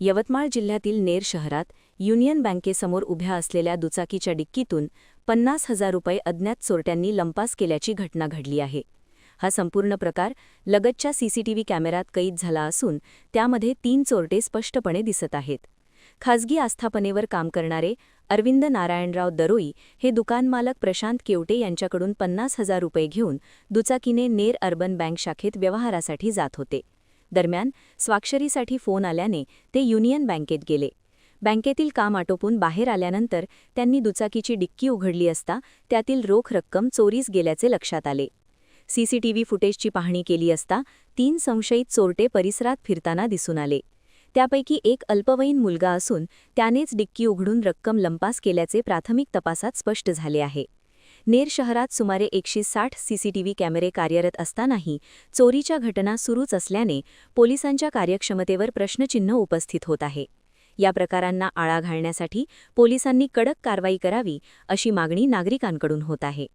यवतमाळ जिल्ह्यातील नेर शहरात युनियन बँकेसमोर उभ्या असलेल्या दुचाकीच्या डिक्कीतून 50,000 रुपये अज्ञात चोरट्यांनी लंपास केल्याची घटना घडली आहे. हा संपूर्ण प्रकार लगतच्या सीसीटीव्ही कॅमेऱ्यात कैद झाला असून त्यामध्ये 3 चोरटे स्पष्टपणे दिसत आहेत. खासगी आस्थापनेवर काम करणारे अरविंद नारायणराव दरोई हे दुकानमालक प्रशांत केवटे यांच्याकडून 50,000 रुपये घेऊन दुचाकीने नेर अर्बन बँक शाखेत व्यवहारासाठी जात होते. दरम्यान स्वाक्षरीसाठी फोन आल्याने ते युनियन बँकेत गेले. बँकेतील काम आटोपून बाहेर आल्यानंतर त्यांनी दुचाकीची डिक्की उघडली असता त्यातील रोख रक्कम चोरीस गेल्याचे लक्षात आले. सीसीटीव्ही फुटेजची पाहणी केली असता 3 संशयित चोरटे परिसरात फिरताना दिसून आले. त्यापैकी एक अल्पवयीन मुलगा असून त्यानेच डिक्की उघडून रक्कम लंपास केल्याचे प्राथमिक तपासात स्पष्ट झाले आहे. नेर शहरात सुमारे 160 सीसीटीव्ही कॅमेरे कार्यरत असतानाही चोरीच्या घटना सुरूच असल्याने पोलिसांच्या कार्यक्षमतेवर प्रश्नचिन्ह उपस्थित होत आहे. या प्रकारांना आळा घालण्यासाठी पोलिसांनी कडक कारवाई करावी अशी मागणी नागरिकांकडून होत आहे.